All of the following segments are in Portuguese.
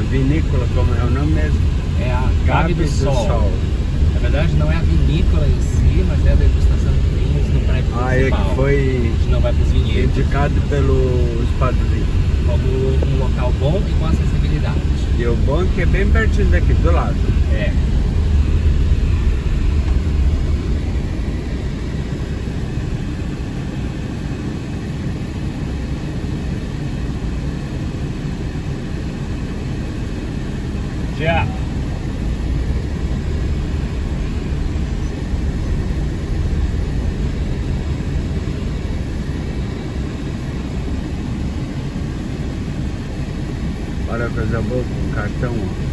vinícola, como é o nome mesmo? É a Cave do Sol. Na verdade não é a vinícola em si, mas é a degustação de vinhos no prédio Aí principal. que foi A gente não vai para os vinhedos. indicado pelos padrinhos. Como um local bom e com acessibilidade. E o bom é que é bem pertinho daqui, do lado. É. Já. Olha a coisa boa com o cartão, ó.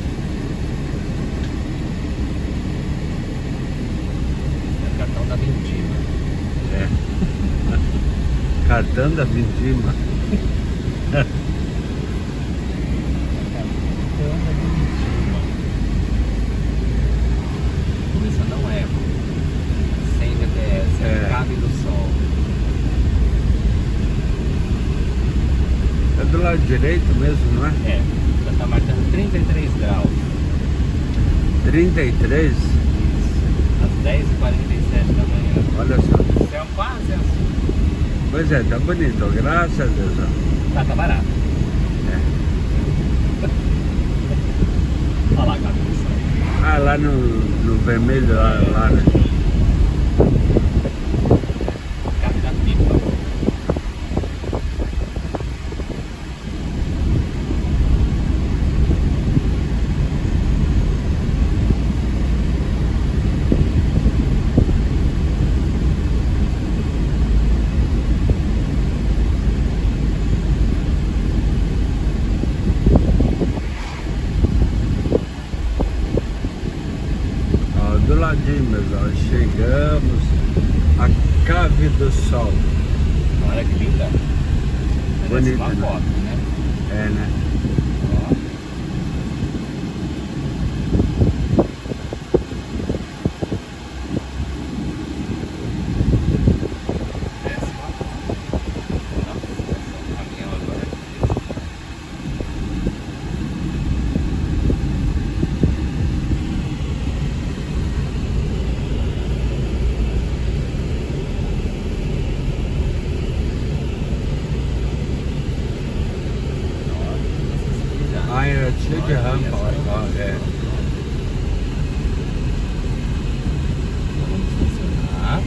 É o cartão da Vindima. É. Cartão da Vindima. Isso não é sem VTS, é Cave do Sol. É do lado direito mesmo, não é? É, já está marcando 33 graus. 33? Isso, às 10h47 da manhã. Olha só. O céu quase azul. Pois é, tá bonito, ó. Graças a Deus, ó. Tá barato. É. Olha lá, Cave do Sol. Ah, lá no vermelho, lá, né? Cave da Pipa. Ó, do ladinho mesmo, ó. Chegamos a Cave do Sol. Olha que linda. Merece Bonita, uma né? foto, né? É, né? Ó. Merece uma foto. Nossa, o caminhão agora. Ah, era cheio de rampa, ó. É. Vamos estacionar.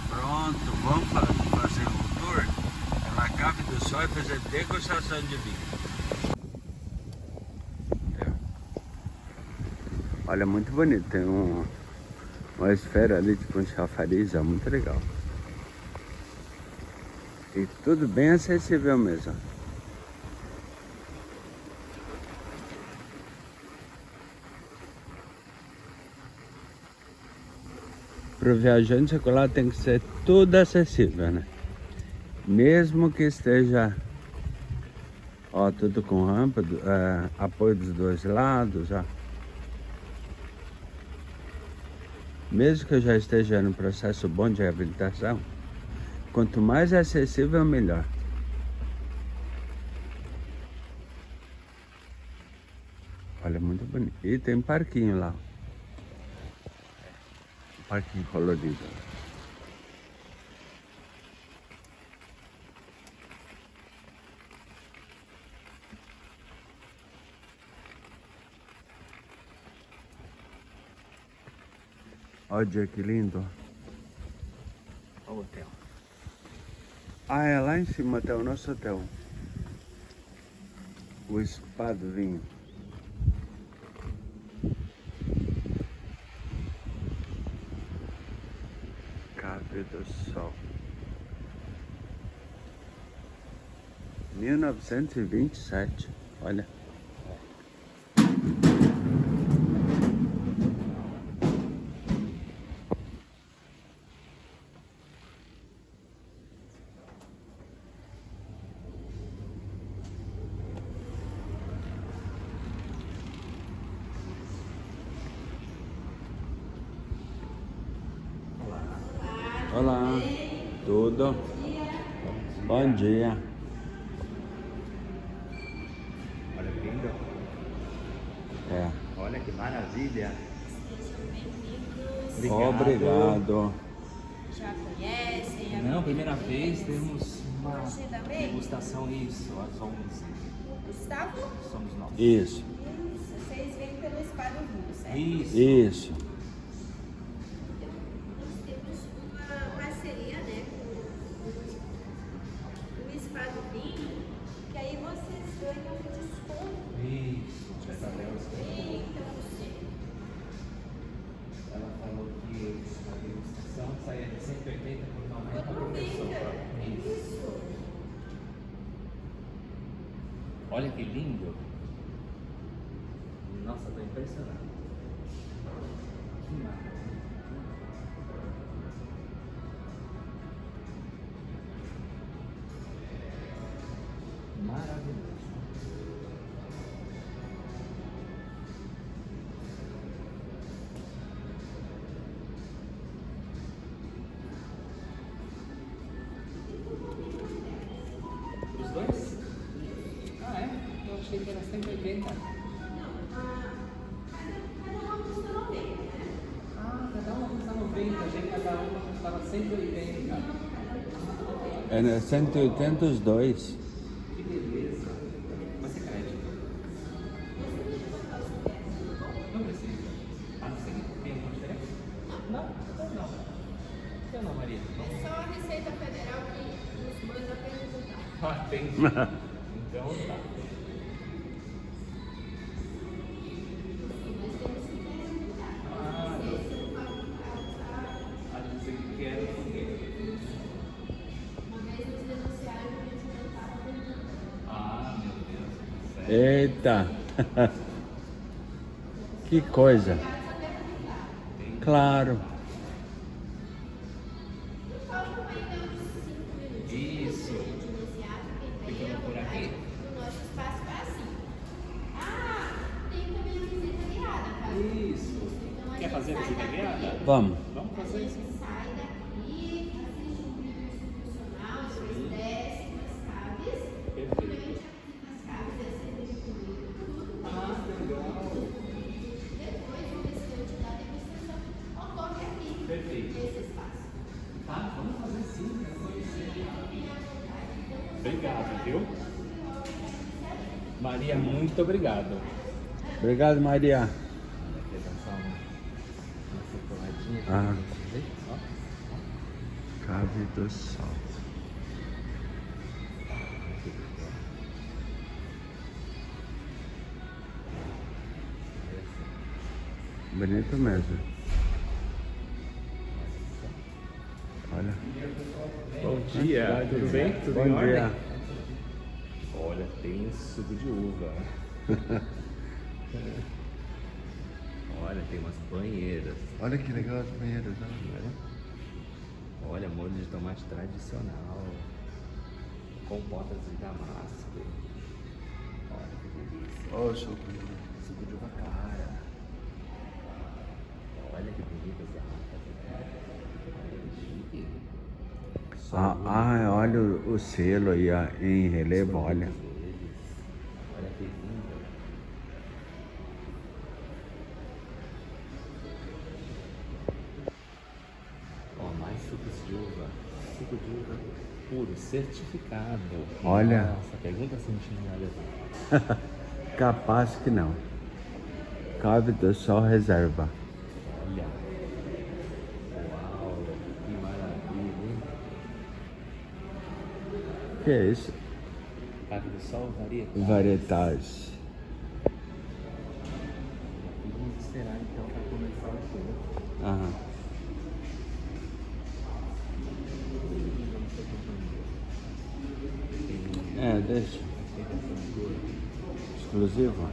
Pronto, vamos fazer um tour pela Cave do Sol e fazer degustação de vinho. É. Olha, muito bonito, tem uma esfera ali, tipo um chafariz, é muito legal. E tudo bem acessível mesmo. Para o viajante circular tem que ser tudo acessível, né? Mesmo que esteja, ó, tudo com rampa, apoio dos dois lados, ó. Mesmo que eu já esteja no processo bom de reabilitação, quanto mais acessível, melhor. Olha, muito bonito. E tem um parquinho lá. Um parquinho colorido. Olha que lindo. Olha o hotel. Ah, é lá em cima até o nosso hotel. O Spa do Vinho. Cave do Sol. 1927, olha. Olá, tudo tudo. Bom dia. Olha que lindo. É. Olha que maravilha. Obrigado. Já conhecem? Não, primeira vez temos uma Você também? degustação, isso. Somos Gustavo? nós. Isso. Isso, vocês vêm pelo Spa do Vinho, certo? Isso. Nós temos uma parceria, né, com o Spa do Vinho, que aí vocês ganham um desconto. Isso. Essa Então, ela falou que a degustação saía de 180 por 90 por pessoa. isso. Olha que lindo. Nossa, tô impressionado. Que maravilha. Maravilhoso. Os dois? Ah, é? Eu achei que era 180. Ah, cada uma custa 90, achei que cada uma custava 180. É 180 os dois. Que beleza. Vai ser crédito. Não precisa. Ah, não sei. Tem alguma diferença? Não, então não. Então não, Maria. É só a Receita Federal que nos manda perguntar. Ah, tem. Então tá. A gente que quer foguete. Uma vez eles denunciaram que a gente não estava perguntando. Ah, meu Deus. Sério? Eita. Que coisa. Claro. Isso. Ficando por aqui? No nosso espaço é assim. Ah, tem também a visita guiada, tá? Isso. Então, a Quer gente fazer a sai visita daqui, guiada? Vamos. Vamos A fazer isso. gente sai daqui, assiste um vídeo institucional, depois desce nas caves. Perfeito. Durante a visita às caves, é sempre incluído tudo. Ah, legal. Depois, o restante da degustação ocorre aqui, Perfeito. nesse espaço. Tá, vamos fazer sim. Quero conhecer. Obrigado, viu? Maria, muito obrigado. Obrigado, Maria. Quer dançar uma circuladinha? Ah. Ó. Cave do Sol. Bonito mesmo. Olha. Bom dia, tudo bem? Tudo Bom em ordem? dia. Olha, tem suco de uva. Olha, tem umas banheiras. Olha que legal as banheiras. Olha, molho de tomate tradicional. Compotas de damasco. Olha que delícia. Olha o suco. Suco de uva cara. Olha que bonitas garrafas. Olha que chique. Olha o selo aí ó, em relevo, olha. Olha que lindo. Ó, mais sucos de uva. Suco de uva puro, certificado. Olha. Nossa, pergunta se a gente não olha. Capaz que não. Cave do Sol reserva. Olha. Uau, que maravilha, hein? Que é isso? Cave do Sol varia. Varietais. E vamos esperar então para começar o show. Aham. É, deixa. Exclusivo?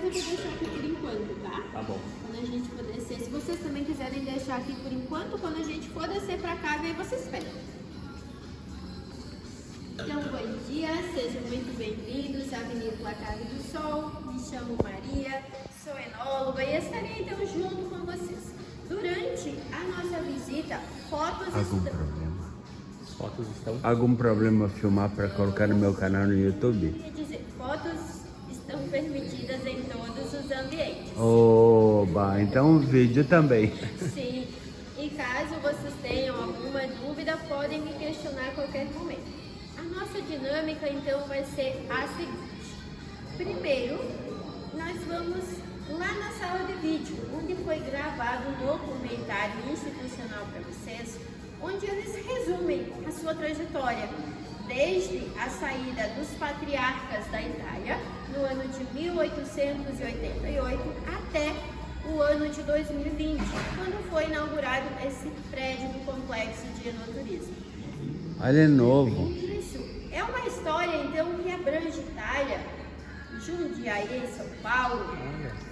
eu vou deixar aqui por enquanto, tá? Tá bom. Quando a gente for descer, se vocês também quiserem deixar aqui por enquanto, quando a gente for descer pra cá, aí vocês pegam. Então, bom dia, sejam muito bem-vindos à Vinícola Cave do Sol. Me chamo Maria, sou enóloga e estarei então junto com vocês. Durante a nossa visita, fotos As fotos estão... Algum problema filmar para colocar no meu canal no YouTube? Quer dizer, fotos estão permitidas em todos os ambientes. Oba, então o vídeo também. Sim, e caso vocês tenham alguma dúvida, podem me questionar a qualquer momento. A nossa dinâmica então vai ser a seguinte. Primeiro, nós vamos lá na sala de vídeo, onde foi gravado um documentário institucional para vocês, onde eles resumem a sua trajetória, desde a saída dos patriarcas da Itália, no ano de 1888, até o ano de 2020, quando foi inaugurado esse prédio do complexo de enoturismo. Olha, é novo. Isso é uma história, então, que abrange Itália, Jundiaí, em São Paulo,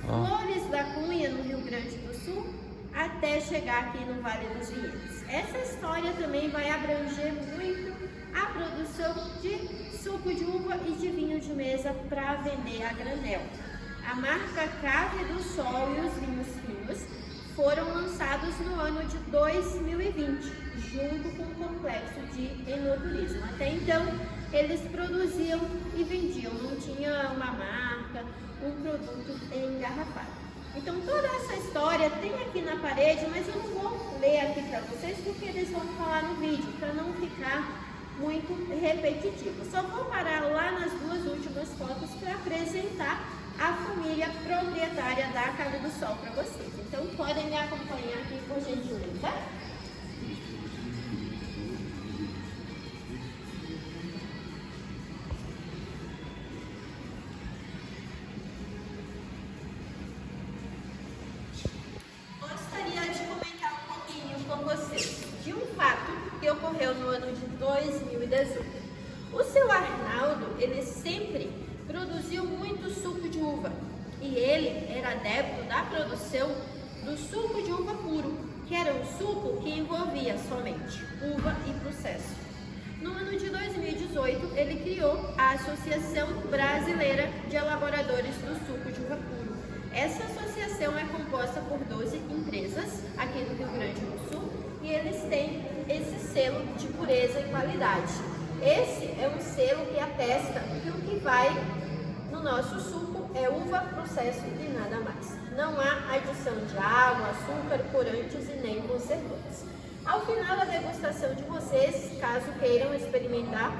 Flores da Cunha, no Rio Grande do Sul, até chegar aqui no Vale dos Vinhedos. Essa história também vai abranger muito a produção de suco de uva e de vinho de mesa para vender a granel. A marca Cave do Sol e os vinhos finos foram lançados no ano de 2020, junto com o complexo de enoturismo. Até então, eles produziam e vendiam, não tinha uma marca, um produto engarrafado. Então, toda essa história tem aqui na parede, mas eu não vou ler aqui para vocês, porque eles vão falar no vídeo, para não ficar muito repetitivo. Só vou parar lá nas duas últimas fotos para apresentar a família proprietária da Cave do Sol para vocês. Então, podem me acompanhar aqui, por gentileza. Gostaria de comentar um pouquinho com vocês de um fato que ocorreu no ano de 2018. O seu Arnaldo, ele sempre produziu muito suco de uva e ele era adepto da produção do suco de uva puro, que era um suco que envolvia somente uva e processo. No ano de 2018, ele criou a Associação Brasileira de Elaboradores do Suco de Uva Puro. Essa associação é composta por 12 empresas aqui do Rio Grande do Sul e eles têm esse selo de pureza e qualidade. Esse é um selo que atesta que o que vai no nosso suco é uva, processo e nada mais. Não há adição de água, açúcar, corantes e nem conservantes. Ao final da degustação de vocês, caso queiram experimentar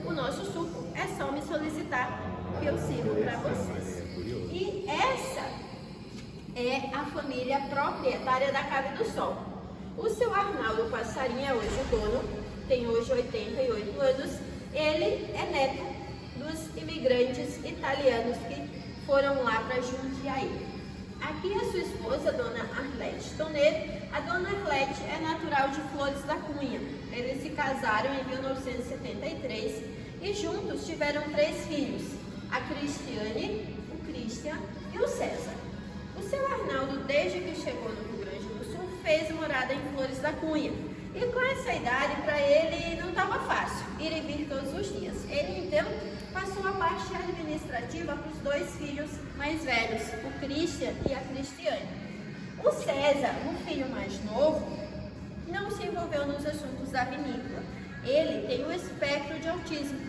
o nosso suco, é só me solicitar que eu sirvo para vocês. E essa é a família proprietária da Cave do Sol. O seu Arnaldo Passarinho é hoje o dono, tem hoje 88 anos. Ele é neto dos imigrantes italianos que foram lá para Jundiaí. Aqui a sua esposa, Dona Arlete Toneiro. A Dona Arlete é natural de Flores da Cunha. Eles se casaram em 1973 e juntos tiveram 3 filhos, a Cristiane, o Christian e o César. O seu Arnaldo, desde que chegou no Rio Grande do Sul, fez morada em Flores da Cunha. E com essa idade, para ele não estava fácil ir e vir todos os dias. Ele, então, passou a parte administrativa para os 2 filhos mais velhos, o Christian e a Cristiane. O César, o filho mais novo, não se envolveu nos assuntos da vinícola. Ele tem o espectro de autismo.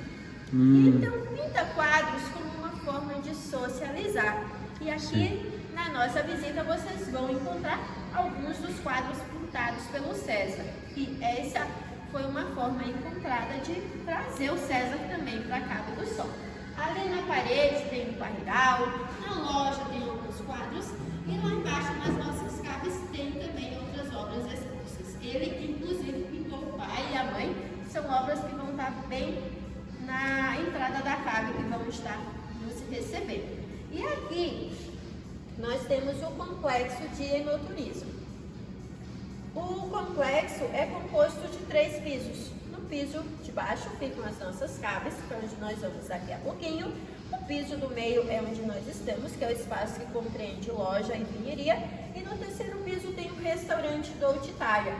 Então, pinta quadros como uma forma de socializar. E aqui, na nossa visita, vocês vão encontrar alguns dos quadros pintados pelo César. E essa foi uma forma encontrada de trazer o César também para a Cave do Sol. Ali na parede tem um pairal, na loja tem alguns quadros e lá embaixo nas nossas caves tem também outras obras expulsas. Ele, inclusive, pintou o pai e a mãe. São obras que vão estar bem na entrada da cave, que vão estar nos recebendo. E aqui nós temos o complexo de enoturismo. O complexo é composto de 3 pisos. No piso de baixo ficam as nossas caves, para onde nós vamos daqui a pouquinho. O piso do meio é onde nós estamos, que é o espaço que compreende loja e vinheria. E no terceiro piso tem o restaurante Dolce Italia.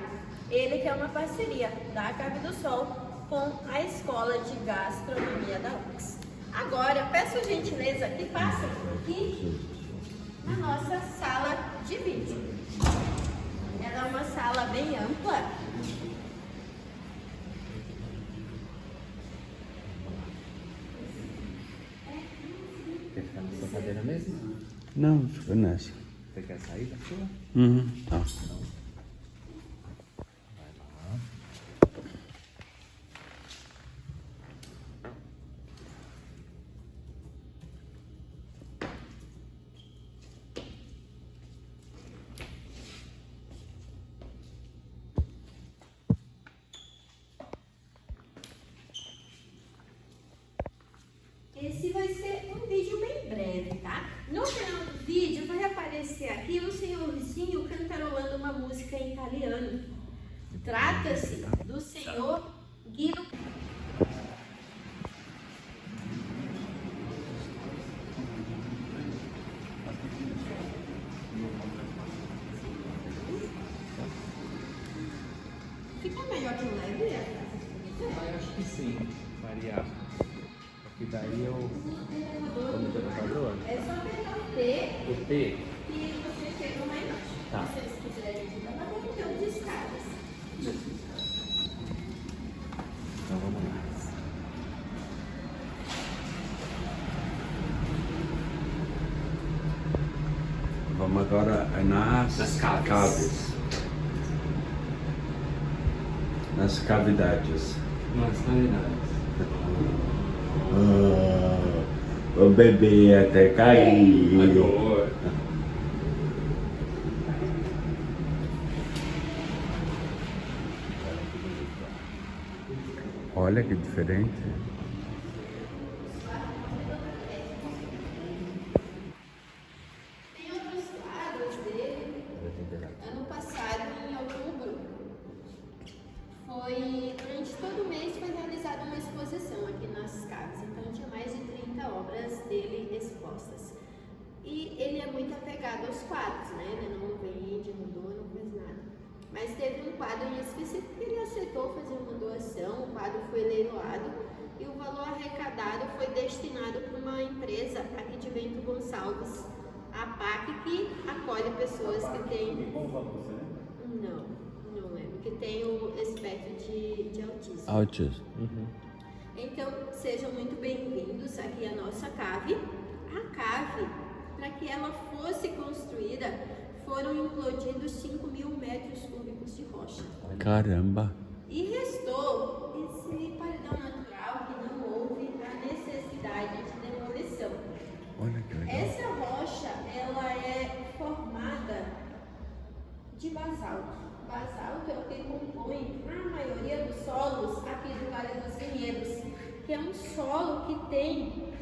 Ele que é uma parceria da Cave do Sol com a Escola de Gastronomia da UFRGS. Agora, peço a gentileza que passem aqui na nossa sala de vídeo. Ela é uma sala bem ampla. Quer ficar na sua cadeira mesmo? Não, fica nessa. Você quer sair da sua? Tá. Vai lá. Esse vai ser um vídeo bem breve, tá? No final do vídeo vai aparecer aqui um senhorzinho cantarolando uma música em italiano. Trata-se do senhor Guido. Fica melhor que o leve, Eu acho que sim, Maria. Porque daí eu... Como elevador? É só apertar o T O T? e você chega mais embaixo. Tá. Se vocês quiserem ajuda, mas vamos ter um de escadas. Então vamos lá. Vamos agora nas caves. Nas cavidades. Nas cavidades. O bebê até cair. Agora. Olha que diferente. Tem outros quadros dele. Ano passado, em outubro, durante todo o mês foi realizada uma exposição aqui nas caves. Então tinha mais de 30 obras dele expostas. E ele é muito apegado aos quadros, né? Ele não vende, não doa, não fez nada. Mas teve um quadro em específico que ele aceitou fazer uma doação, o quadro foi leiloado e o valor arrecadado foi destinado para uma empresa aqui de Bento Gonçalves, a PAC, que acolhe pessoas que têm... Não lembro, que tem o espectro de autismo. Autismo. Então, sejam muito bem-vindos aqui à nossa cave. A cave, para que ela fosse construída, foram implodidos 5.000 metros cúbicos de rocha. Caramba. E restou esse paredão natural que não houve a necessidade de demolição. Olha que legal. Essa rocha, ela é formada de basalto. Basalto é o que compõe a maioria dos solos aqui do Vale dos Vinhedos, que é um solo que tem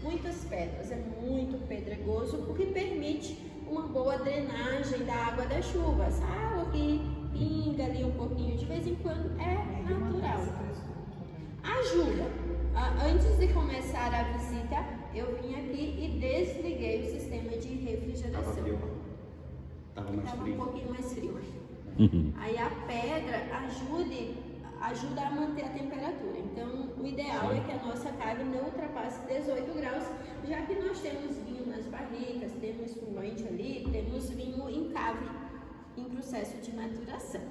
muitas pedras, é muito pedregoso, o que permite uma boa drenagem da água das chuvas. A água que pinga ali um pouquinho de vez em quando é natural. Ajuda. Antes de começar a visita, eu vim aqui e desliguei o sistema de refrigeração. Estava um pouquinho mais frio. Aí a pedra ajuda a manter a temperatura. Então, o ideal é que a nossa cave não ultrapasse 18 graus, já que nós temos vinho nas barricas, temos espumante ali, temos vinho em cave, em processo de maturação.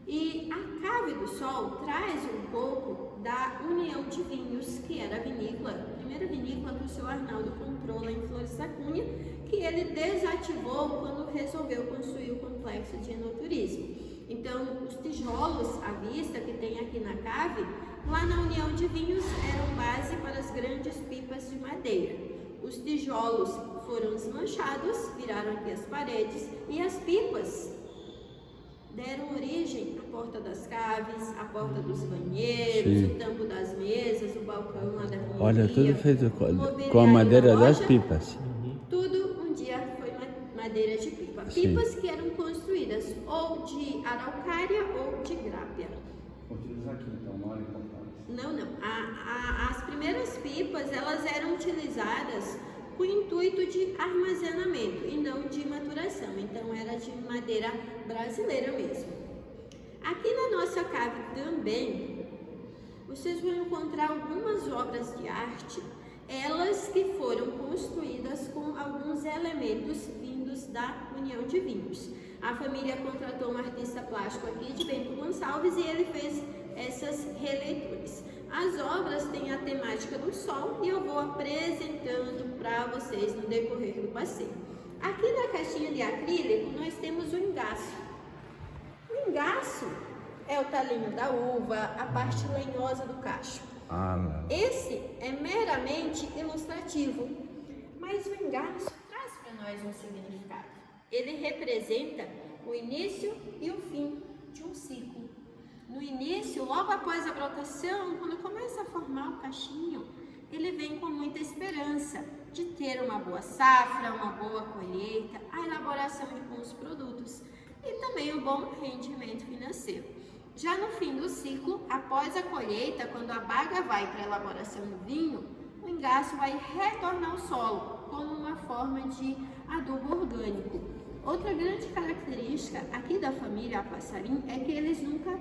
E a Cave do Sol traz um pouco da União de Vinhos, que era a vinícola, a primeira vinícola que o seu Arnaldo comprou lá em Flores da Cunha, que ele desativou quando resolveu construir o complexo de enoturismo. Então, os tijolos à vista que tem aqui na cave, lá na União de Vinhos, eram base para as grandes pipas de madeira. Os tijolos foram desmanchados, viraram aqui as paredes, e as pipas deram origem à porta das caves, à porta dos banheiros, Sim. o tampo das mesas, o balcão lá da vinheria. Olha, tudo feito o com a mobiliário madeira da das loja. pipas. Tudo um dia foi madeira de pipa. Sim. Pipas que eram construídas ou de araucária ou de grápia. Curtidas aqui, então, maior importância. Não. As primeiras pipas, elas eram utilizadas com o intuito de armazenamento e não de maturação. Então, era de madeira brasileira mesmo. Aqui na nossa cave também, vocês vão encontrar algumas obras de arte, elas que foram construídas com alguns elementos vindos da União de Vinhos. A família contratou um artista plástico aqui de Bento Gonçalves e ele fez essas releituras. As obras têm a temática do sol e eu vou apresentando para vocês no decorrer do passeio. Aqui na caixinha de acrílico nós temos o engaço. O engaço é o talinho da uva, a parte lenhosa do cacho. Esse é meramente ilustrativo, mas o engaço traz para nós um significado. Ele representa o início e o fim de um ciclo. No início, logo após a brotação, quando começa a formar o cachinho, ele vem com muita esperança de ter uma boa safra, uma boa colheita, a elaboração de bons produtos e também um bom rendimento financeiro. Já no fim do ciclo, após a colheita, quando a baga vai para a elaboração do vinho, o engaço vai retornar ao solo como uma forma de adubo orgânico. Outra grande característica aqui da família Passarim é que eles nunca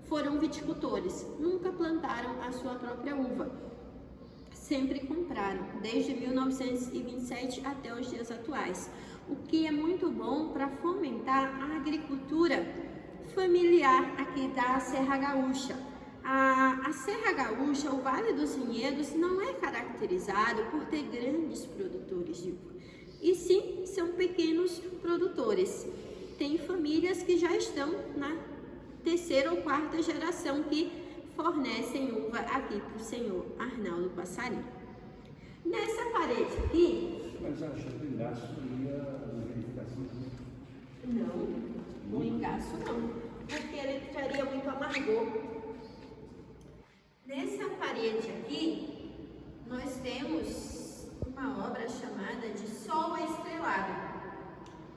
foram viticultores, nunca plantaram a sua própria uva. Sempre compraram, desde 1927 até os dias atuais, o que é muito bom para fomentar a agricultura familiar aqui da Serra Gaúcha. A Serra Gaúcha, o Vale dos Vinhedos, não é caracterizado por ter grandes produtores de uva, e sim são pequenos produtores. Tem famílias que já estão na terceira ou quarta geração que fornecem uva aqui para o senhor Arnaldo Passarim. Nessa parede aqui... Mas acho que o engaço seria uma verificação? Não, o engaço não, porque ele traria muito amargor. Nessa parede aqui, nós temos uma obra chamada de Sol Estrelado,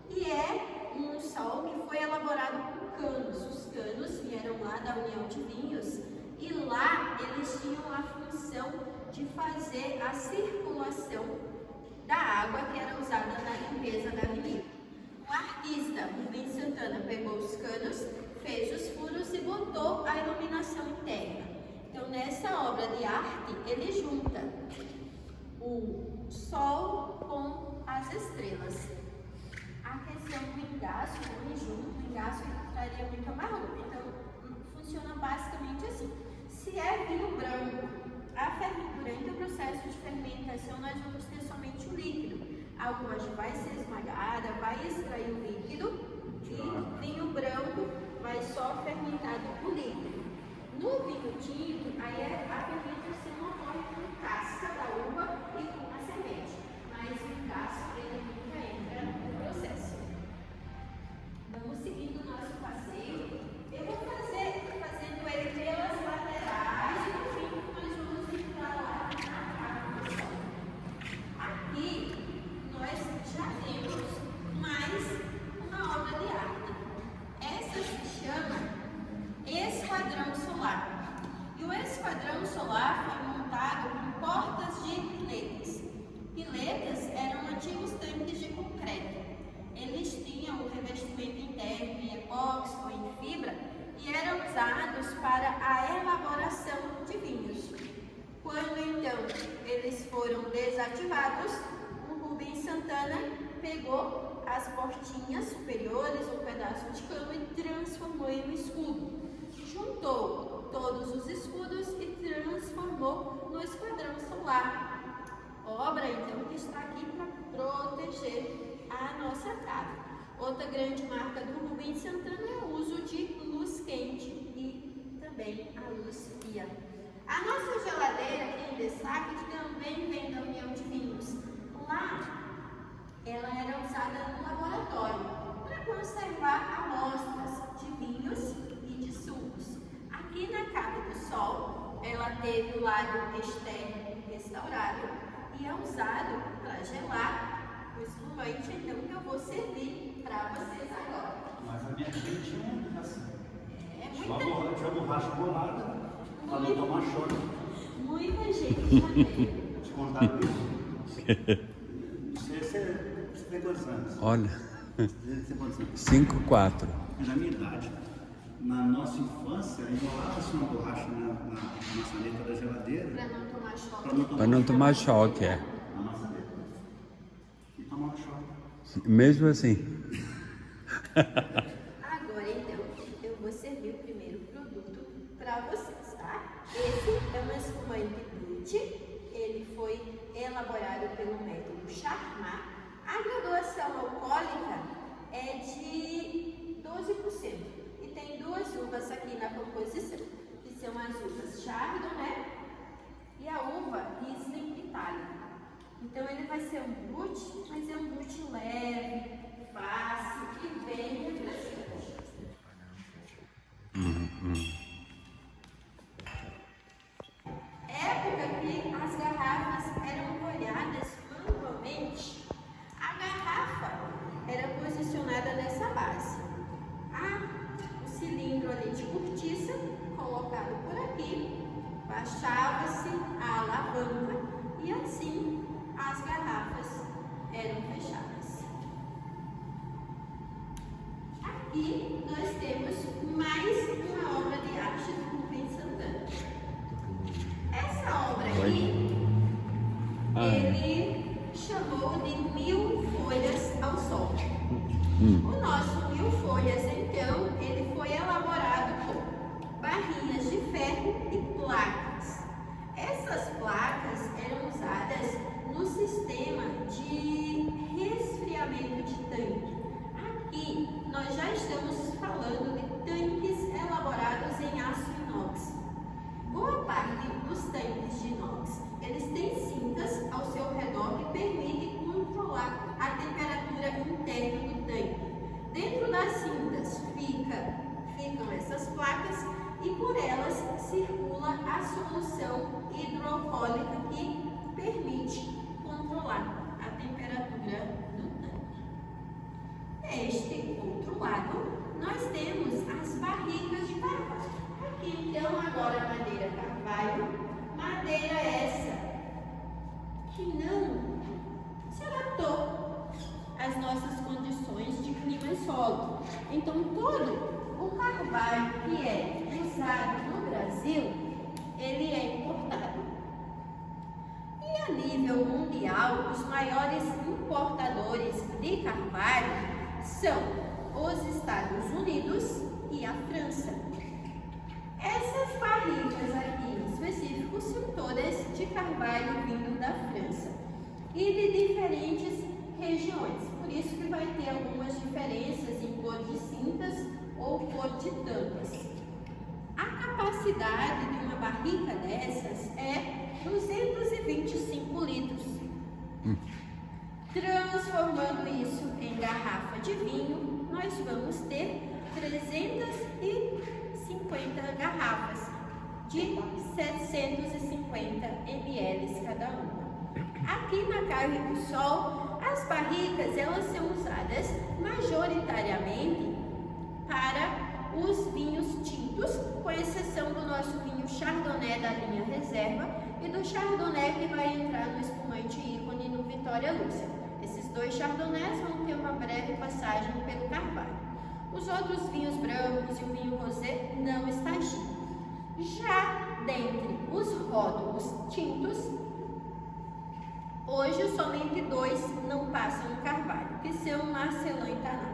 e é um sol que foi elaborado com canos. Os canos vieram lá da União de Vinhos e lá eles tinham a função de fazer a circulação da água que era usada na limpeza da vinícola. O artista Rubens Santana pegou os canos, fez os furos e botou a iluminação interna. Então, nessa obra de arte, ele junta o sol com as estrelas. A questão do engaço, o engaço traria muito amargor. Então, funciona basicamente assim. Se é vinho branco, a fermentura, entre o processo de fermentação, nós vamos ter somente o líquido. A uva vai ser esmagada, vai extrair o líquido e vinho branco vai só fermentar o líquido. No vinho tinto, aí a fermentação ocorre com casca da uva e com a semente, mas o engaço ele nunca entra no processo. Vamos seguindo o nosso passeio. Eu vou fazendo ele pelas laterais e no fim nós vamos entrar lá na cava do sol. Aqui nós já temos mais uma obra de arte. Essa se chama Esquadrão Solar. E o Esquadrão Solar foi montado com portas de piletas. Piletas eram antigos tanques de concreto. Eles tinham o revestimento interno em epóxi ou em fibra e eram usados para a elaboração de vinhos. Quando então eles foram desativados, o Rubens Santana pegou as portinhas superiores, um pedaço de cano e transformou em um escudo. Juntou todos os escudos e transformou no Esquadrão Solar. Obra então que está aqui para proteger a nossa casa. Outra grande marca do Rubens Santana é o uso de luz quente e também a luz fria. A nossa geladeira aqui em destaque também vem da União de Vinhos. Lá, ela era usada no laboratório para conservar amostras de vinhos e de sucos. Aqui na Cava do Sol, ela teve o lado externo restaurado e é usado para gelar o espumante, então que eu vou servir para vocês agora. Mas a minha gente tinha assim. É muita... borracha colada para não tomar choque. Muita gente já teve. Te contaram isso? Você tem quantos anos? Olha, Você tem quantos anos? 5,4. Na minha idade, na nossa infância, enrolava-se uma borracha na maçaneta da geladeira Para não tomar choque. Para não tomar choque, é. na maçaneta. E tomava choque. Mesmo assim. Agora então, eu vou servir o primeiro produto para vocês, tá? Esse é um espumante Brut. Ele foi elaborado pelo método Charmat. A graduação alcoólica é de 12%. E tem duas uvas aqui na composição, que são as uvas Chardonnay e a uva Riesling Itálica. Então ele vai ser um brut, mas é um brut leve, fácil e bem refrescante. Época que as garrafas eram molhadas manualmente, a garrafa era posicionada nessa base. O cilindro ali de cortiça, colocado por aqui, baixava-se a alavanca e assim as garrafas eram fechadas. Aqui nós temos mais uma obra de arte do Rubens Santana. Essa obra aqui, ele chamou de 1000 folhas ao sol. O nosso 1000 folhas, então, ele foi elaborado com barrinhas de ferro e placas. Essas placas eram usadas no sistema de resfriamento de tanque. Aqui nós já estamos falando de tanques elaborados em aço inox. Boa parte dos tanques de inox, eles têm cintas ao seu redor que permitem controlar a temperatura interna do tanque. Dentro das cintas ficam essas placas e por elas circula a solução hidroalcoólica que permite controlar a temperatura do tanque. Deste outro lado, nós temos as barricas de carvalho. Aqui então agora a madeira carvalho, madeira essa que não se adaptou às nossas condições de clima e solo. Então todo o carvalho que é usado no Brasil, ele é importado. E a nível mundial, os maiores importadores de carvalho são os Estados Unidos e a França. Essas barricas aqui em específico são todas de carvalho vindo da França e de diferentes regiões. Por isso que vai ter algumas diferenças em cor de cintas ou cor de tampas. A capacidade de uma barrica dessas é 225 litros. Transformando isso em garrafa de vinho, nós vamos ter 350 garrafas de 750 ml cada uma. Aqui na Carne do Sol, as barricas elas são usadas majoritariamente para os vinhos tintos, com exceção do nosso vinho Chardonnay da linha Reserva e do Chardonnay que vai entrar no espumante ícone no Vitória Lúcia. Esses dois Chardonnays vão ter uma breve passagem pelo carvalho. Os outros vinhos brancos e o vinho rosé não estagiam. Já dentre os rótulos tintos, hoje somente 2 não passam no carvalho, que são Marcelin e Taná.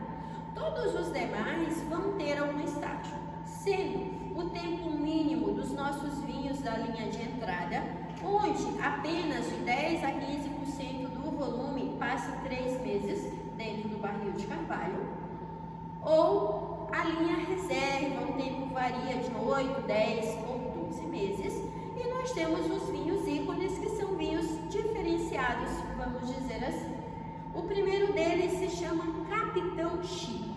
Todos os demais vão ter algum estágio, sendo o tempo mínimo dos nossos vinhos da linha de entrada, onde apenas de 10 a 15% do volume passa 3 meses dentro do barril de carvalho, ou a linha reserva, o tempo varia de 8, 10 ou 12 meses, e nós temos os vinhos ícones, que são vinhos diferenciados, vamos dizer assim. O primeiro deles se chama Capitão Chico.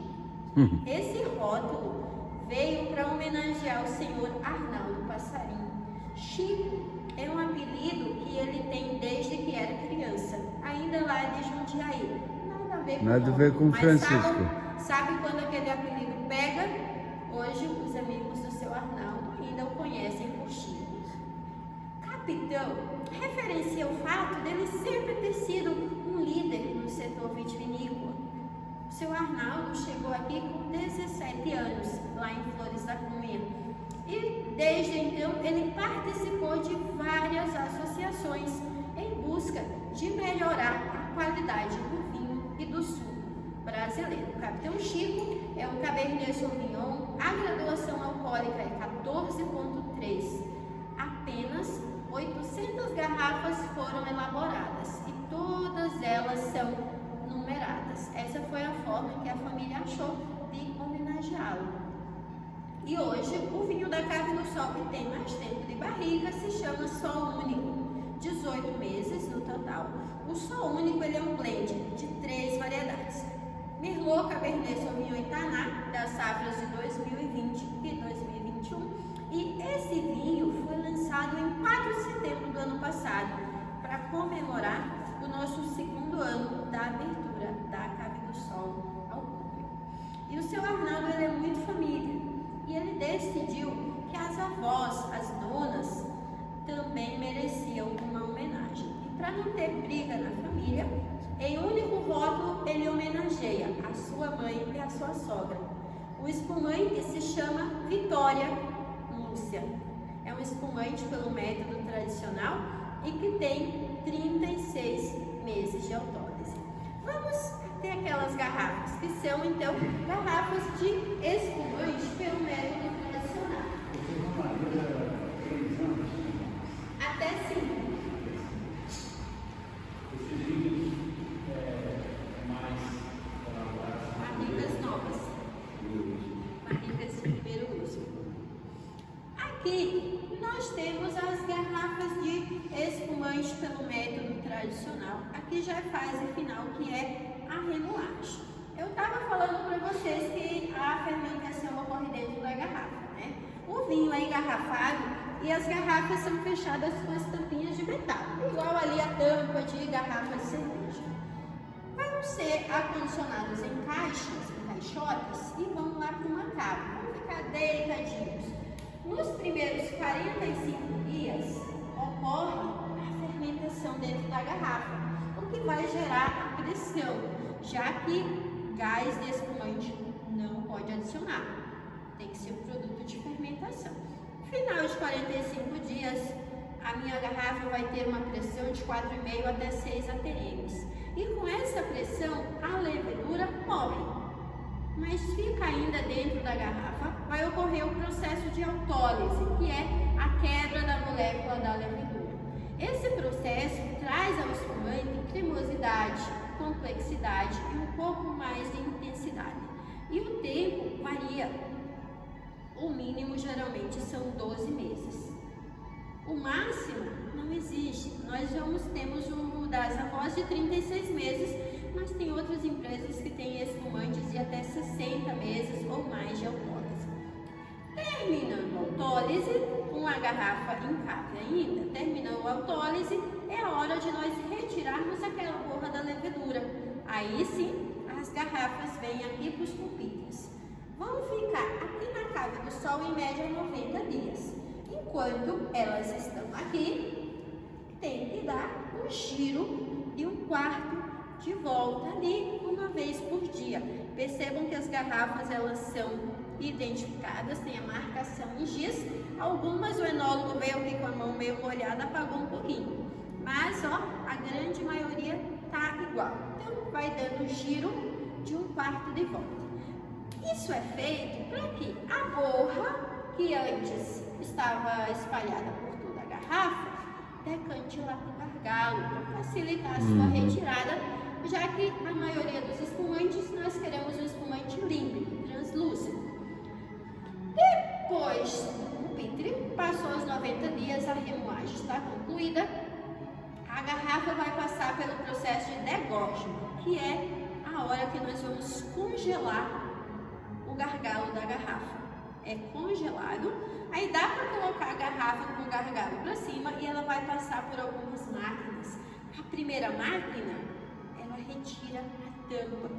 Esse rótulo veio para homenagear o senhor Arnaldo Passarinho. Chico é um apelido que ele tem desde que era criança, ainda lá de Jundiaí. Nada a ver com Francisco. Sabe quando aquele apelido pega? Hoje os amigos do seu Arnaldo Capitão referencia o fato dele sempre ter sido um líder no setor vitivinícola. O seu Arnaldo chegou aqui com 17 anos, lá em Flores da Cunha. E desde então ele participou de várias associações em busca de melhorar a qualidade do vinho e do suco brasileiro. O Capitão Chico é um Cabernet Sauvignon, a graduação alcoólica é 14,3. Apenas 800 garrafas foram elaboradas e todas elas são numeradas. Essa foi a forma que a família achou de homenageá-lo. E hoje, o vinho da Cave do Sol, que tem mais tempo de barrica, se chama Sol Único, 18 meses no total. O Sol Único ele é um blend de 3 variedades. Merlot, Cabernet Sauvignon e Taná, das safras de 2020 e 2021. E esse vinho foi lançado em 4 de setembro do ano passado, para comemorar o nosso segundo ano da abertura da Cave do Sol ao público. E o seu Arnaldo ele é muito família. E ele decidiu que as avós, as donas, também mereciam uma homenagem. E para não ter briga na família, em único rótulo ele homenageia a sua mãe e a sua sogra. O espumante se chama Vitória Lúcia. É um espumante pelo método tradicional e que tem 36 meses de autólise. Vamos ter aquelas garrafas, que são então garrafas de espumante pelo método tradicional. Até 5. Barricas novas. Barricas de primeiro uso. Aqui nós temos as garrafas de espumante pelo método tradicional. Aqui já é a fase final, que é a remoagem. Eu estava falando para vocês que a fermentação ocorre dentro da garrafa, né? O vinho é engarrafado e as garrafas são fechadas com as tampinhas de metal, igual ali a tampa de garrafa de cerveja. Vão ser acondicionados em caixas, em caixotes, e vão lá para uma cava. Vão ficar deitadinhos. Nos primeiros 45 dias ocorre a fermentação dentro da garrafa, o que vai gerar a pressão, já que gás de espumante não pode adicionar, tem que ser um produto de fermentação. No final de 45 dias, a minha garrafa vai ter uma pressão de 4,5 até 6 atms. E com essa pressão, a levedura morre, mas fica ainda dentro da garrafa. Vai ocorrer o processo de autólise, que é a quebra da molécula da levedura. Esse processo traz ao espumante cremosidade, complexidade e um pouco mais de intensidade. E o tempo varia. O mínimo geralmente são 12 meses. O máximo não existe. Nós temos o das avós de 36 meses, mas tem outras empresas que têm espumantes de até 60 meses ou mais de autólise. Terminando a autólise, uma garrafa em cave ainda, terminando a autólise, é a hora de nós retirarmos aquela borra da levedura. Aí sim, as garrafas vêm aqui para os pupitres. Vão ficar aqui na Cave do Sol em média 90 dias. Enquanto elas estão aqui, tem que dar um giro de um quarto de volta ali, uma vez por dia. Percebam que as garrafas elas são identificadas, tem a marcação em giz. Algumas o enólogo veio aqui com a mão meio molhada, apagou um pouquinho. Mas ó, a grande maioria tá igual. Então vai dando um giro de um quarto de volta. Isso é feito para que a borra, que antes estava espalhada por toda a garrafa, decante lá para o gargalo, para facilitar a sua retirada, já que a maioria dos espumantes nós queremos um espumante límpido, translúcido. Depois do pupitre, passou os 90 dias, a remoagem está concluída, a garrafa vai passar pelo processo de degorgement, que é a hora que nós vamos congelar o gargalo da garrafa. É congelado, aí dá para colocar a garrafa com o gargalo para cima e ela vai passar por algumas máquinas. A primeira máquina, ela retira a tampa.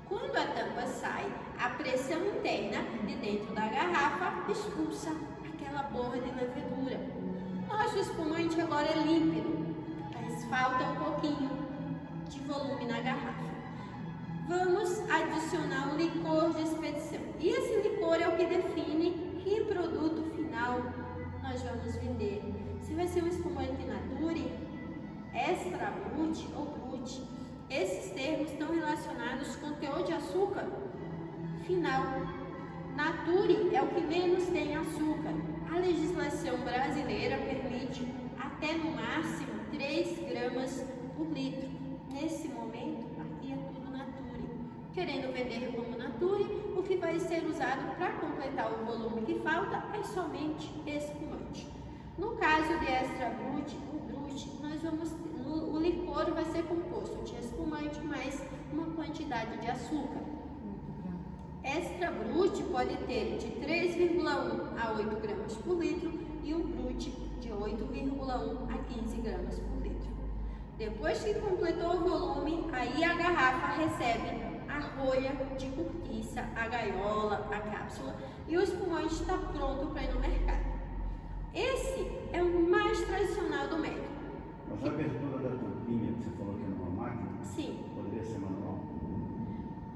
Quando a tampa sai, a pressão interna de dentro da garrafa expulsa aquela borra de levedura. Nosso espumante agora é límpido, mas falta um pouquinho de volume na garrafa. Vamos adicionar um licor de expedição. E esse licor é o que define que produto final nós vamos vender. Se vai ser um espumante Nature, Extra Brut ou Brut. Esses termos estão relacionados com o teor de açúcar final. Nature é o que menos tem açúcar. A legislação brasileira permite até no máximo 3 gramas por litro. Nesse momento, aqui é tudo Nature. Querendo vender como Nature, o que vai ser usado para completar o volume que falta é somente espumante. No caso de Extra Brut, o Brut, o licor vai ser composto de espumante mais uma quantidade de açúcar. Extra Brut pode ter de 3,1 a 8 gramas por litro e o Brut de 8,1 a 15 gramas por litro. Depois que completou o volume, aí a garrafa recebe a rolha de cortiça, a gaiola, a cápsula e o espumante está pronto para ir no mercado. Esse é o mais tradicional do método. Mas a abertura da tampinha que você falou que é numa máquina? Sim. Poderia ser manual?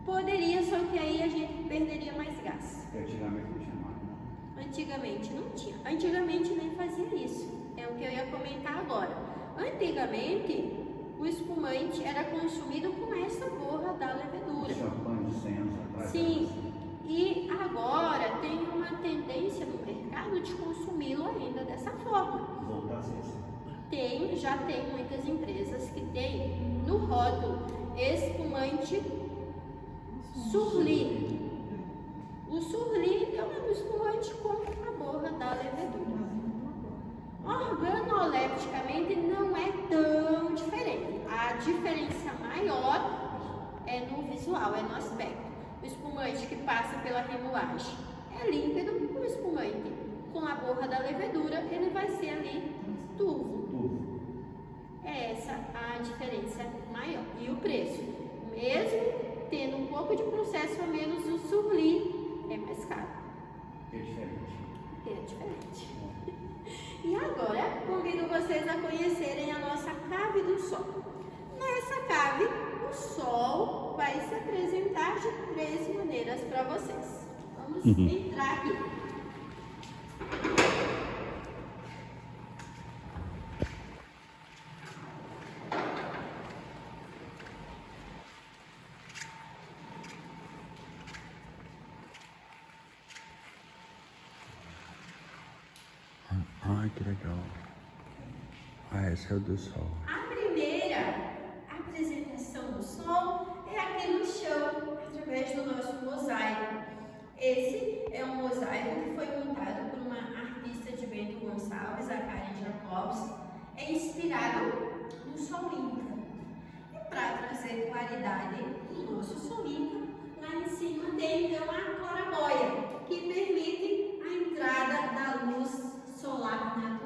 Poderia, só que aí a gente perderia mais gás. Porque antigamente não tinha máquina. Antigamente não tinha. Antigamente nem fazia isso. É o que eu ia comentar agora. Antigamente, o espumante era consumido com essa borra da levedura. Champanhe de 100 anos atrás? Sim. E agora tem uma tendência no mercado de consumi-lo ainda dessa forma. Voltar a ser assim. Já tem muitas empresas que têm no rótulo espumante Surli. O Surli é um espumante com a borra da levedura. Organolepticamente não é tão diferente. A diferença maior é no visual, é no aspecto. O espumante que passa pela remoagem é límpido, o espumante com a borra da levedura, ele vai ser ali turvo. É essa a diferença maior. E o preço, mesmo tendo um pouco de processo a menos, o Surli é mais caro. É diferente. É diferente. E agora, convido vocês a conhecerem a nossa cave do sol. Nessa cave, o sol vai se apresentar de 3 maneiras para vocês. Vamos entrar aqui. Ai, que legal. Ah, esse é o do sol. A primeira apresentação do sol é aqui no chão, através do nosso mosaico. Esse é um mosaico que foi montado por uma artista de Bento Gonçalves, a Karen Jacobs. É inspirado no sol Inca. E para trazer claridade no nosso sol Inca, lá em cima tem então a claraboia, que permite a entrada da luz solar natural.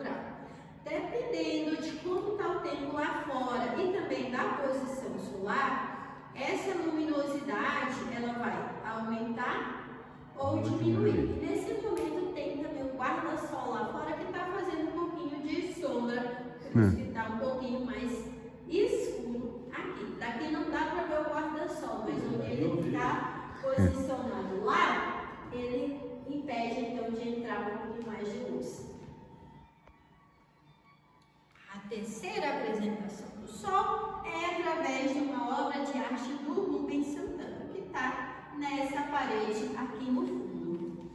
Dependendo de como está o tempo lá fora e também da posição solar, essa luminosidade ela vai aumentar ou diminuir. E nesse momento tem também o guarda-sol lá fora que está fazendo um pouquinho de sombra, por isso que está um pouquinho mais escuro aqui. Daqui não dá para ver o guarda-sol, mas onde ele está posicionado lá, ele impede então de entrar um pouquinho mais de luz. A terceira apresentação do sol é através de uma obra de arte do Rubens Santana, que está nessa parede aqui no fundo.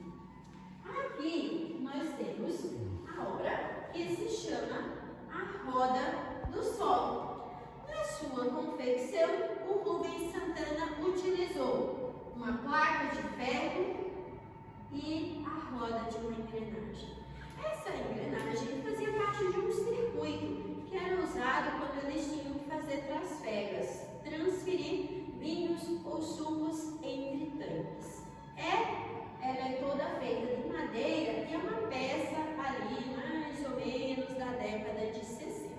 Aqui nós temos a obra que se chama A Roda do Sol. Na sua confecção, o Rubens Santana utilizou uma placa de ferro e a roda de uma engrenagem. Essa engrenagem fazia parte de um circuito que era usado quando eles tinham que fazer trasfegas, transferir vinhos ou sucos entre tanques. Ela é toda feita de madeira e é uma peça ali mais ou menos da década de 60.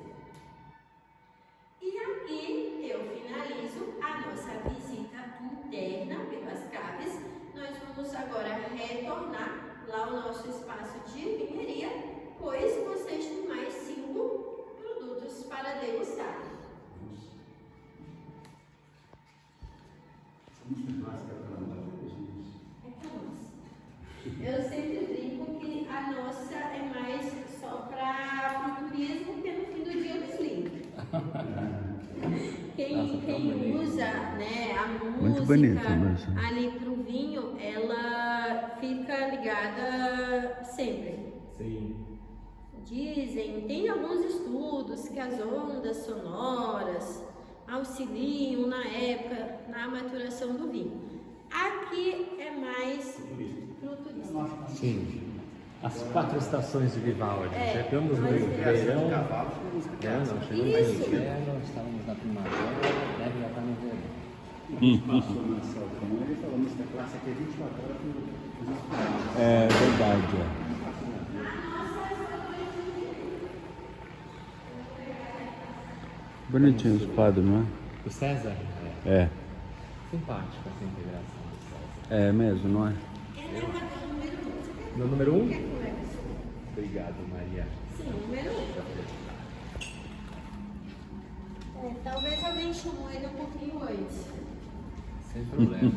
E aqui eu finalizo a nossa visita interna pelas caves. Nós vamos agora retornar lá ao nosso espaço de vinheria, pois vocês têm mais a Muito bonito música mesmo. ali pro vinho, ela fica ligada sempre. Sim. Dizem, tem alguns estudos que as ondas sonoras auxiliam na época, na maturação do vinho. Aqui é mais pro turista. Sim. As 4 estações de Vivaldi. É, Chegamos no nós verão. Cavalo com música Não, chegamos no inverno, estávamos na primavera, deve já estar no verão. Passou na Salcão, ele falou, música clássica é 24 horas com É verdade. Bonitinho os quadros, não O César? é? É. Simpática essa integração do César. É mesmo, não é? No número 1? Obrigado, Maria. Sim, número 1. Talvez alguém chamou ele um pouquinho antes. Sem problema.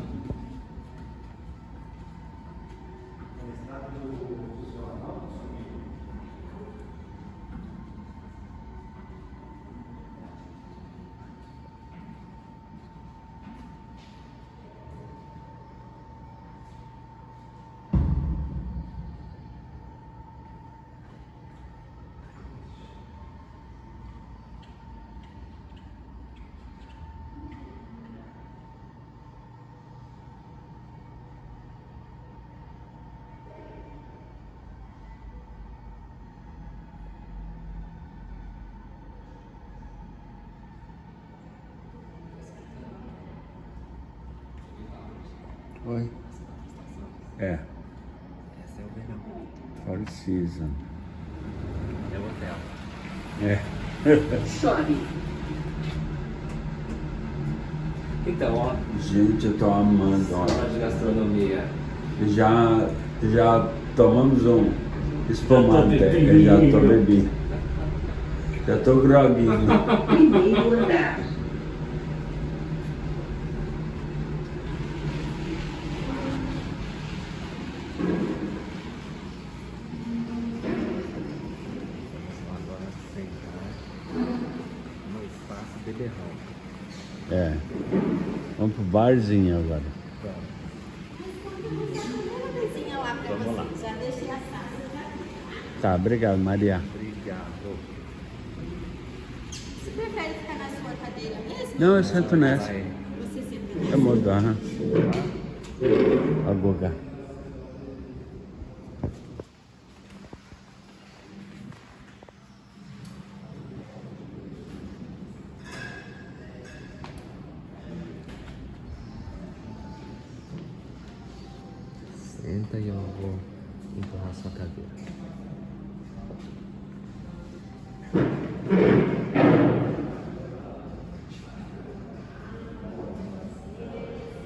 Oi. É. Esse é o verão. Four Seasons. É o hotel. É. Chove. Então, ó, Gente, eu tô amando. Ó. sala de gastronomia. Já tomamos um espumante. Eu já tô bebendo. Já tô groguinho. Primeiro andar. Agora sentar no espaço beberrão. É. Vamos pro barzinho agora. Uma coisinha lá pra Vamos lá. vocês. Já deixei as taças. Já. Tá, obrigado, Maria. Obrigado. Você prefere ficar na sua cadeira mesmo? Não, eu sento nessa. Vai. Você senta É moderna. A Guga. Senta e eu vou empurrar sua cadeira.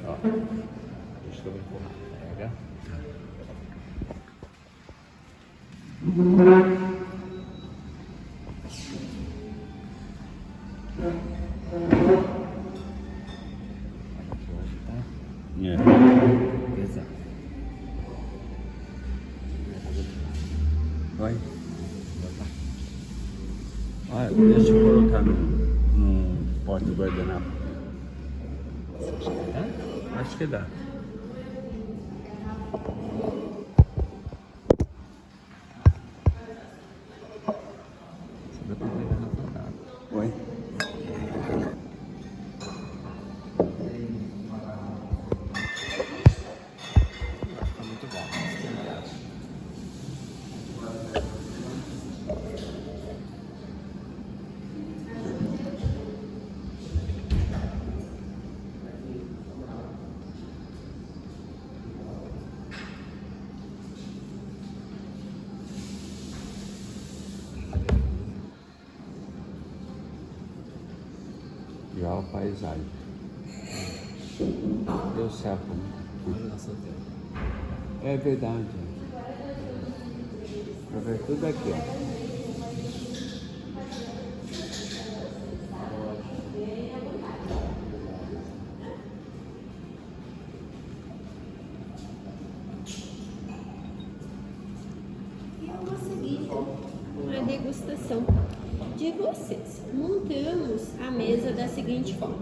Ó, deixa eu empurrar. Pega. Hoje tá É. pesado. Vai. Olha, deixa eu colocar no pote do guardanapo. Tá? Acho que dá. Você vai pegar a garrafa d'água. Oi. Tá muito bom. E olha a paisagem. Deu certo. Olha o nosso hotel. É verdade. Pra ver tudo aqui, ó. E eu vou seguir a degustação de vocês. Montamos a mesa da seguinte forma.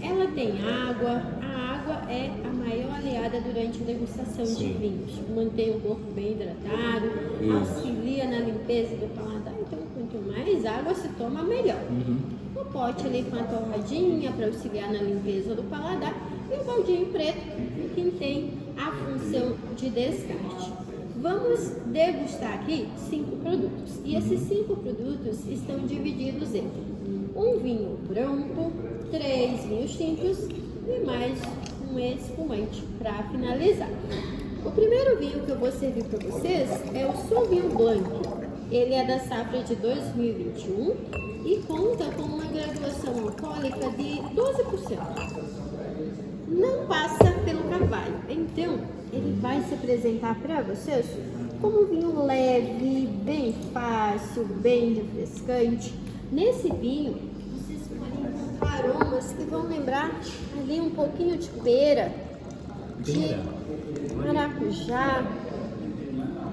Ela tem água. A água é a maior aliada durante a degustação de vinhos. Mantém o corpo bem hidratado, auxilia na limpeza do paladar. Então, quanto mais água se toma, melhor. O pote ali com a torradinha para auxiliar na limpeza do paladar. E o baldinho preto, que tem a função de descarte. Vamos degustar aqui 5 produtos. E esses 5 produtos estão divididos em um vinho branco, 3 vinhos tintos e mais um espumante para finalizar. O primeiro vinho que eu vou servir para vocês é o Sauvignon Blanc. Ele é da safra de 2021 e conta com uma graduação alcoólica de 12%. Não passa pelo carvalho, então ele vai se apresentar para vocês como um vinho leve, bem fácil, bem refrescante. Nesse vinho, vocês podem encontrar aromas que vão lembrar ali um pouquinho de pera, de maracujá,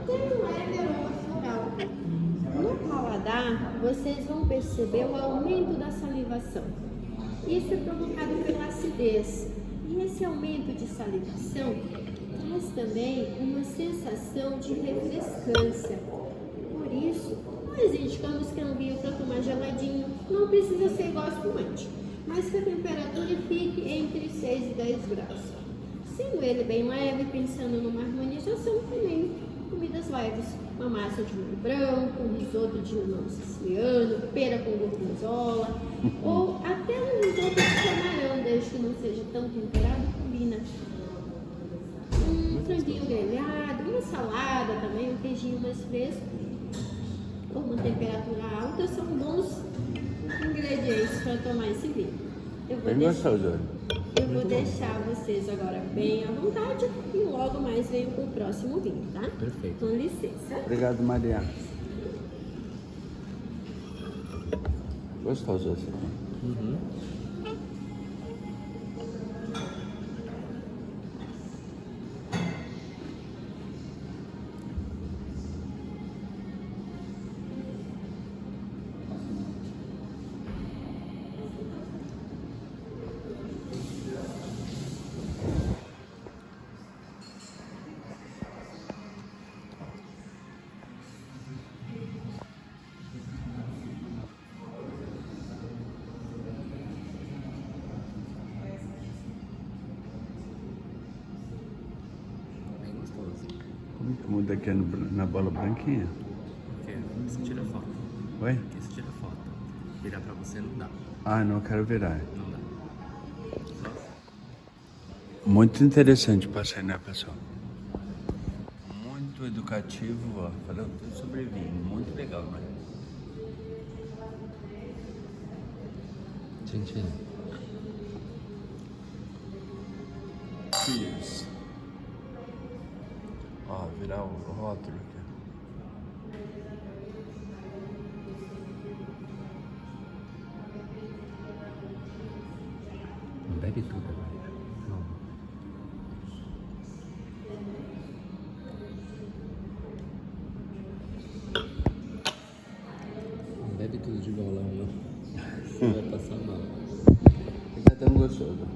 tem um leve aroma floral. No paladar, vocês vão perceber o aumento da salivação. Isso é provocado pela acidez. E esse aumento de salivação traz também uma sensação de refrescância. Por isso, nós indicamos que é um vinho para tomar geladinho. Não precisa ser igual espumante, mas que a temperatura fique entre 6 e 10 graus. Sendo ele bem leve, pensando numa harmonização, também comidas leves. Uma massa de molho branco, um risoto de limão siciliano, pera com gorgonzola, ou até um risoto de camarão, desde que não seja tão temperado, combina. Um franguinho grelhado, uma salada também, um queijinho mais fresco, ou uma temperatura alta, são bons ingredientes para tomar esse vinho. Eu vou deixar vocês agora bem à vontade e logo mais venho com o próximo vinho, tá? Perfeito. Com licença. Obrigado, Maria. Gostoso esse. Bem gostoso. Como que muda aqui na bola branquinha? Porque você tira foto. Oi? Aqui você tira foto. Virar pra você não dá. Ah, não quero virar. Não dá. Só Muito interessante passar, né, pessoal? Muito educativo, ó, falando tudo sobre vinho. Muito legal, né? tchim. Cheers. Ó, virar o rótulo aqui. Não bebe tudo agora. Não. Não bebe tudo de bolão, não. Você vai passar mal. Fica tão gostoso.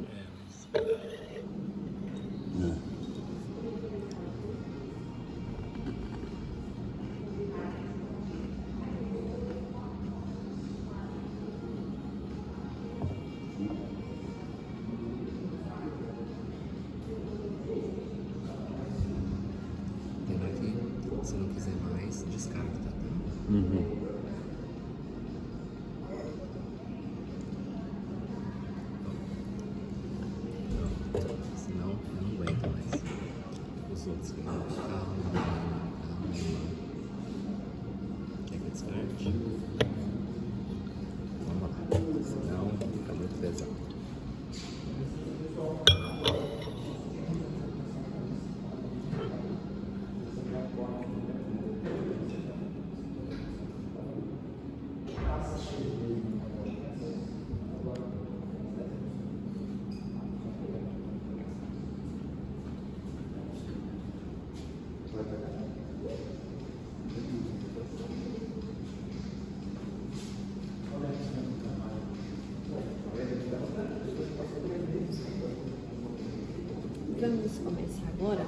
Tem aqui, se não quiser mais, descarta, tá? Uhum. Senão eu não aguento mais. Os outros que não. Calma. Quer que eu descarte? Vamos lá. Senão fica muito pesado. Vai vamos começar agora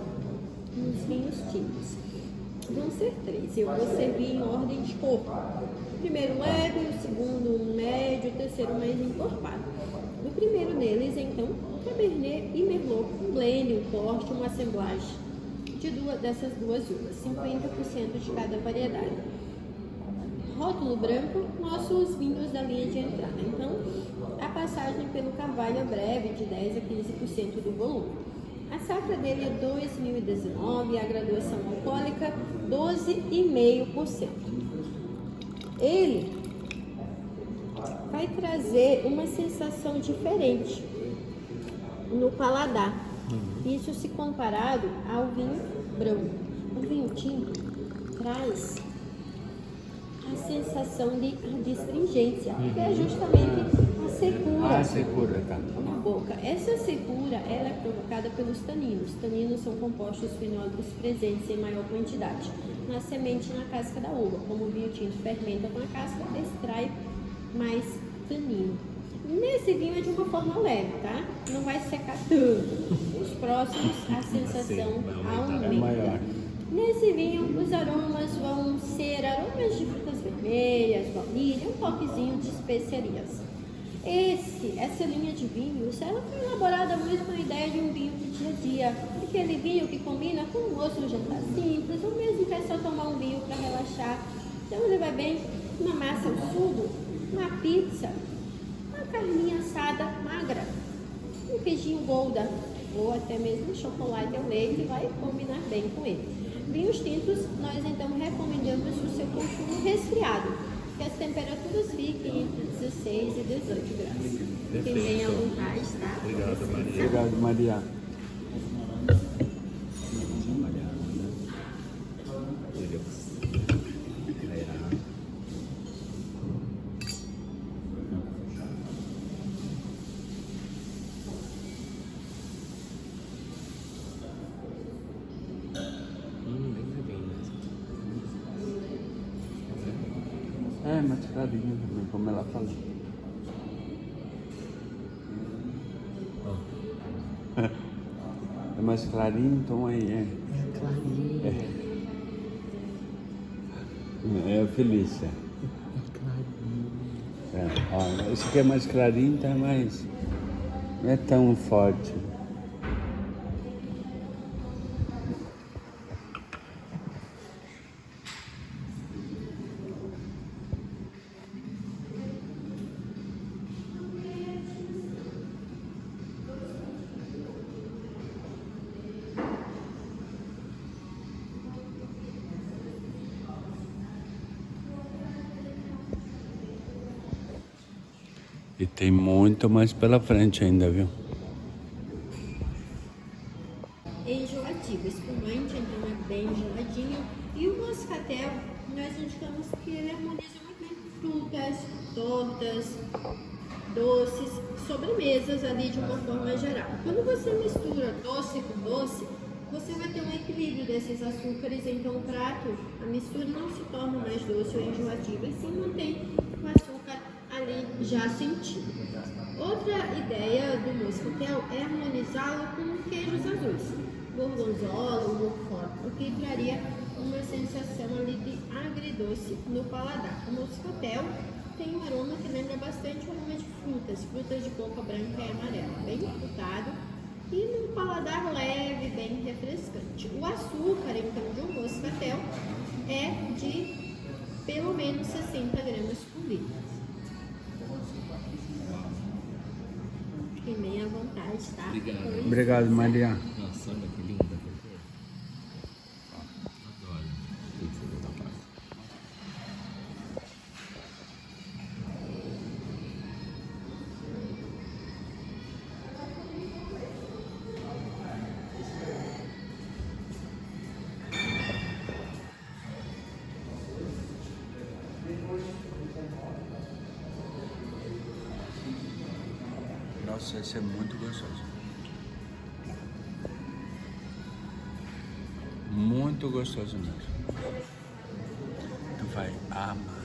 nos vinhos tintos. Vão ser 3. Eu vou servir em ordem de cor. O primeiro leve, o segundo médio, o terceiro mais encorpado. O primeiro deles, então, Cabernet e Merlot, um blend, um corte, uma assemblagem dessas duas uvas, 50% de cada variedade. Rótulo branco, nossos vinhos da linha de entrada. Então, a passagem pelo carvalho é breve, de 10 a 15% do volume. A safra dele é 2019, a graduação alcoólica 12,5%. Ele vai trazer uma sensação diferente no paladar. Isso se comparado ao vinho branco. O vinho tinto traz a sensação de astringência, que é justamente a secura. Ah, secura, tá. Na boca. Essa secura ela é provocada pelos taninos. Taninos são compostos fenólicos presentes em maior quantidade na semente e na casca da uva. Como o vinho tinto fermenta com a casca, extrai mais tanino. Nesse vinho é de uma forma leve, tá? Não vai secar tanto. Os próximos a sensação aumenta. Nesse vinho os aromas vão ser aromas de frutas vermelhas, baunilha, um toquezinho de especiarias. Essa linha de vinhos, ela foi elaborada muito com a ideia de um vinho do dia a dia, aquele vinho que combina com um almoço, um jantar simples, ou mesmo que é só tomar um vinho para relaxar. Então ele vai bem uma massa ao sugo, uma pizza, uma carninha assada magra, um queijinho Gouda, ou até mesmo chocolate ao leite, vai combinar bem com ele. Vinhos tintos, nós então recomendamos o seu consumo resfriado, que as temperaturas fiquem entre 16 e 18 graus. Fiquem bem à vontade, tá? Obrigado, Maria. Obrigado, Maria. É, mais clarinho também, como ela falou. É mais clarinho, então aí é. É clarinho. É a Felícia. É clarinho. Ó, esse aqui é mais clarinho, tá mais. Não é tão forte. E tem muito mais pela frente ainda, viu? Enjoativo, espumante, então é bem geladinho. E o moscatel, nós indicamos que ele harmoniza muito bem com frutas, tortas, doces, sobremesas ali de uma forma geral. Quando você mistura doce com doce, você vai ter um equilíbrio desses açúcares, então o prato, a mistura não se torna mais doce ou enjoativa, e sim mantém o açúcar ali já sentido. Outra ideia do moscatel é harmonizá-lo com queijos azuis, gorgonzola ou roquefort, o que traria uma sensação ali de agridoce no paladar. O moscatel tem um aroma que lembra bastante o aroma de frutas de polpa branca e amarela, bem frutado e num paladar leve, bem refrescante. O açúcar, então, de um moscatel é de pelo menos 60 gramas por litro. Fiquem bem à vontade, tá? Obrigado. Obrigado, Maria. Nossa, olha que linda. Adoro. Pizza da paz. Nossa, esse é muito gostoso. Muito gostoso mesmo. Tu vai amar.